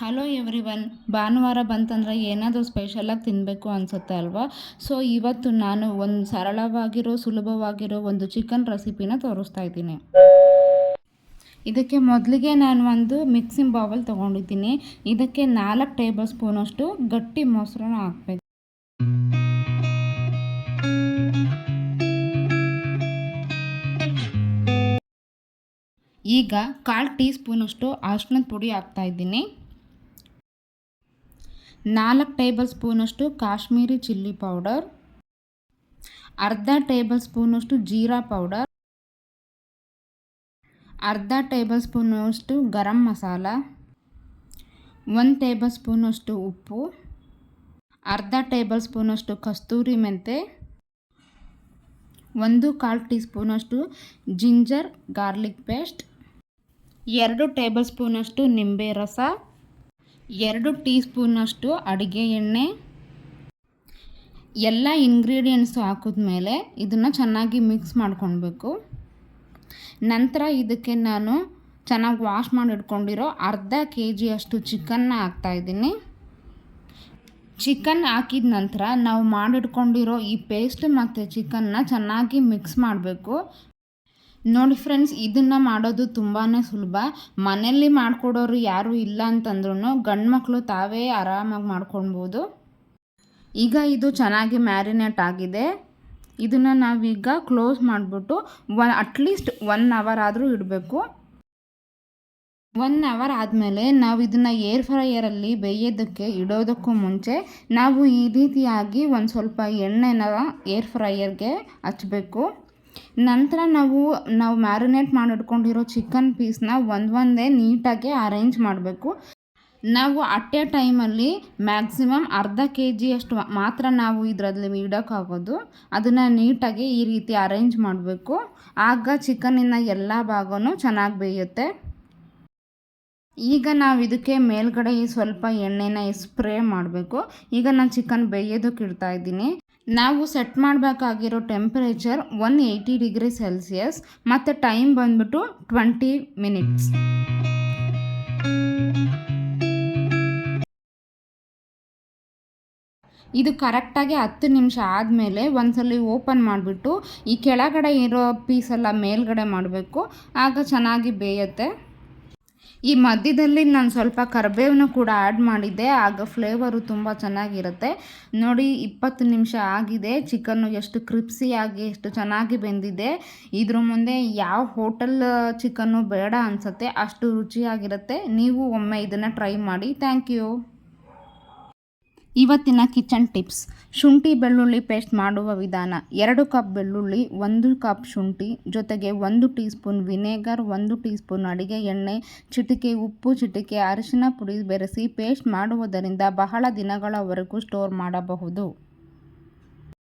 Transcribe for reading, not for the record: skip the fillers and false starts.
Hello everyone. ಭಾನುವಾರ ಬಂತಂದರೆ ಏನಾದರೂ ಸ್ಪೆಷಲಾಗಿ ತಿನ್ನಬೇಕು ಅನಿಸುತ್ತೆ ಅಲ್ವಾ? ಸೊ ಇವತ್ತು ನಾನು ಒಂದು ಸರಳವಾಗಿರೋ ಸುಲಭವಾಗಿರೋ ಒಂದು ಚಿಕನ್ ರೆಸಿಪಿನ ತೋರಿಸ್ತಾ ಇದ್ದೀನಿ. ಇದಕ್ಕೆ ಮೊದಲಿಗೆ ನಾನು ಒಂದು ಮಿಕ್ಸಿಂಗ್ ಬೌಲ್ ತೊಗೊಂಡಿದ್ದೀನಿ. ಇದಕ್ಕೆ 4 ಟೇಬಲ್ ಸ್ಪೂನಷ್ಟು ಗಟ್ಟಿ ಮೊಸರನ್ನ ಹಾಕಬೇಕು. ಈಗ 1/4 ಟೀ ಸ್ಪೂನಷ್ಟು ಅರಿಶಿಣದ ಪುಡಿ ಹಾಕ್ತಾಯಿದ್ದೀನಿ. 4 ಟೇಬಲ್ ಸ್ಪೂನಷ್ಟು ಕಾಶ್ಮೀರಿ ಚಿಲ್ಲಿ ಪೌಡರ್, ಅರ್ಧ ಟೇಬಲ್ ಸ್ಪೂನಷ್ಟು ಜೀರಾ ಪೌಡರ್, ಅರ್ಧ ಟೇಬಲ್ ಸ್ಪೂನಷ್ಟು ಗರಂ ಮಸಾಲ, 1 ಟೇಬಲ್ ಸ್ಪೂನಷ್ಟು ಉಪ್ಪು, ಅರ್ಧ ಟೇಬಲ್ ಸ್ಪೂನಷ್ಟು ಕಸ್ತೂರಿ ಮೆಂತೆ, 1/4 ಟೀ ಸ್ಪೂನಷ್ಟು ಜಿಂಜರ್ ಗಾರ್ಲಿಕ್ ಪೇಸ್ಟ್, 2 ಟೇಬಲ್ ಸ್ಪೂನಷ್ಟು ನಿಂಬೆ ರಸ, 2 ಟೀ ಸ್ಪೂನಷ್ಟು ಅಡುಗೆ ಎಣ್ಣೆ. ಎಲ್ಲ ಇಂಗ್ರೀಡಿಯೆಂಟ್ಸು ಹಾಕಿದ್ಮೇಲೆ ಇದನ್ನು ಚೆನ್ನಾಗಿ ಮಿಕ್ಸ್ ಮಾಡ್ಕೊಳ್ಬೇಕು. ನಂತರ ಇದಕ್ಕೆ ನಾನು ಚೆನ್ನಾಗಿ ವಾಶ್ ಮಾಡಿ ಇಟ್ಕೊಂಡಿರೋ ಅರ್ಧ kg ಅಷ್ಟು ಚಿಕನ್ನ ಹಾಕ್ತಾಯಿದ್ದೀನಿ. ಚಿಕನ್ ಹಾಕಿದ ನಂತರ ನಾವು ಮಾಡಿಟ್ಕೊಂಡಿರೋ ಈ ಪೇಸ್ಟ್ ಮತ್ತು ಚಿಕನ್ನ ಚೆನ್ನಾಗಿ ಮಿಕ್ಸ್ ಮಾಡಬೇಕು. ನೋಡಿ ಫ್ರೆಂಡ್ಸ್, ಇದನ್ನು ಮಾಡೋದು ತುಂಬಾ ಸುಲಭ. ಮನೆಯಲ್ಲಿ ಮಾಡಿಕೊಡೋರು ಯಾರೂ ಇಲ್ಲ ಅಂತಂದ್ರೂ ಗಂಡು ಮಕ್ಕಳು ತಾವೇ ಆರಾಮಾಗಿ ಮಾಡ್ಕೊಳ್ಬೋದು. ಈಗ ಇದು ಚೆನ್ನಾಗಿ ಮ್ಯಾರಿನೇಟ್ ಆಗಿದೆ. ಇದನ್ನು ನಾವೀಗ ಕ್ಲೋಸ್ ಮಾಡಿಬಿಟ್ಟು ಅಟ್ಲೀಸ್ಟ್ 1 ಅವರ್ ಆದರೂ ಇಡಬೇಕು. 1 ಅವರ್ ಆದಮೇಲೆ ನಾವು ಇದನ್ನು ಏರ್ ಫ್ರೈಯರಲ್ಲಿ ಬೇಯೋದಕ್ಕೆ ಇಡೋದಕ್ಕೂ ಮುಂಚೆ ನಾವು ಈ ರೀತಿಯಾಗಿ ಒಂದು ಸ್ವಲ್ಪ ಎಣ್ಣೆನ ಏರ್ ಫ್ರೈಯರ್ಗೆ ಹಚ್ಚಬೇಕು. ನಂತರ ನಾವು ಮ್ಯಾರಿನೇಟ್ ಮಾಡಿಟ್ಕೊಂಡಿರೋ ಚಿಕನ್ ಪೀಸ್ನ ಒಂದೇ ನೀಟಾಗಿ ಅರೇಂಜ್ ಮಾಡಬೇಕು. ನಾವು ಅಟ್ ಎ ಟೈಮಲ್ಲಿ ಮ್ಯಾಕ್ಸಿಮಮ್ ಅರ್ಧ kg ಅಷ್ಟು ಮಾತ್ರ ನಾವು ಇದರಲ್ಲಿ ಇಡೋಕ್ಕಾಗೋದು. ಅದನ್ನು ನೀಟಾಗಿ ಈ ರೀತಿ ಅರೇಂಜ್ ಮಾಡಬೇಕು. ಆಗ ಚಿಕನ್ನಿನ ಎಲ್ಲ ಭಾಗವೂ ಚೆನ್ನಾಗಿ ಬೇಯುತ್ತೆ. ಈಗ ನಾವು ಇದಕ್ಕೆ ಮೇಲ್ಗಡೆ ಸ್ವಲ್ಪ ಎಣ್ಣೆನ ಸ್ಪ್ರೇ ಮಾಡಬೇಕು. ಈಗ ನಾನು ಚಿಕನ್ ಬೇಯೋದಕ್ಕೆ ಇಡ್ತಾ ಇದ್ದೀನಿ. ನಾವು ಸೆಟ್ ಮಾಡಬೇಕಾಗಿರೋ ಟೆಂಪರೇಚರ್ 180 ಡಿಗ್ರಿ ಸೆಲ್ಸಿಯಸ್ ಮತ್ತು ಟೈಮ್ ಬಂದ್ಬಿಟ್ಟು 20 ಮಿನಿಟ್ಸ್. ಇದು ಕರೆಕ್ಟಾಗಿ 10 ನಿಮಿಷ ಆದಮೇಲೆ ಒಂದ್ಸಲ ಓಪನ್ ಮಾಡಿಬಿಟ್ಟು ಈ ಕೆಳಗಡೆ ಇರೋ ಪೀಸೆಲ್ಲ ಮೇಲ್ಗಡೆ ಮಾಡಬೇಕು. ಆಗ ಚೆನ್ನಾಗಿ ಬೇಯುತ್ತೆ. ಈ ಮಧ್ಯದಲ್ಲಿ ನಾನು ಸ್ವಲ್ಪ ಕರಿಬೇವನ್ನ ಕೂಡ ಆ್ಯಡ್ ಮಾಡಿದ್ದೆ. ಆಗ ಫ್ಲೇವರು ತುಂಬ ಚೆನ್ನಾಗಿರುತ್ತೆ. ನೋಡಿ, 20 ನಿಮಿಷ ಆಗಿದೆ. ಚಿಕನ್ನು ಎಷ್ಟು ಕ್ರಿಪ್ಸಿಯಾಗಿ ಎಷ್ಟು ಚೆನ್ನಾಗಿ ಬೆಂದಿದೆ. ಇದ್ರ ಮುಂದೆ ಯಾವ ಹೋಟೆಲ್ ಚಿಕನ್ನು ಬೇಡ ಅನಿಸುತ್ತೆ, ಅಷ್ಟು ರುಚಿಯಾಗಿರುತ್ತೆ. ನೀವು ಒಮ್ಮೆ ಇದನ್ನು ಟ್ರೈ ಮಾಡಿ. Thank you. ಇವತ್ತಿನ ಕಿಚನ್ ಟಿಪ್ಸ್: ಶುಂಠಿ ಬೆಳ್ಳುಳ್ಳಿ ಪೇಸ್ಟ್ ಮಾಡುವ ವಿಧಾನ. 2 ಕಪ್ ಬೆಳ್ಳುಳ್ಳಿ, 1 ಕಪ್ ಶುಂಠಿ, ಜೊತೆಗೆ 1 tea spoon vinegar, 1 tea spoon ಅಡುಗೆ ಎಣ್ಣೆ, ಚಿಟಿಕೆ ಉಪ್ಪು, ಚಿಟಿಕೆ ಅರಿಶಿನ ಪುಡಿ ಬೆರೆಸಿ ಪೇಸ್ಟ್ ಮಾಡುವುದರಿಂದ ಬಹಳ ದಿನಗಳವರೆಗೂ ಸ್ಟೋರ್ ಮಾಡಬಹುದು.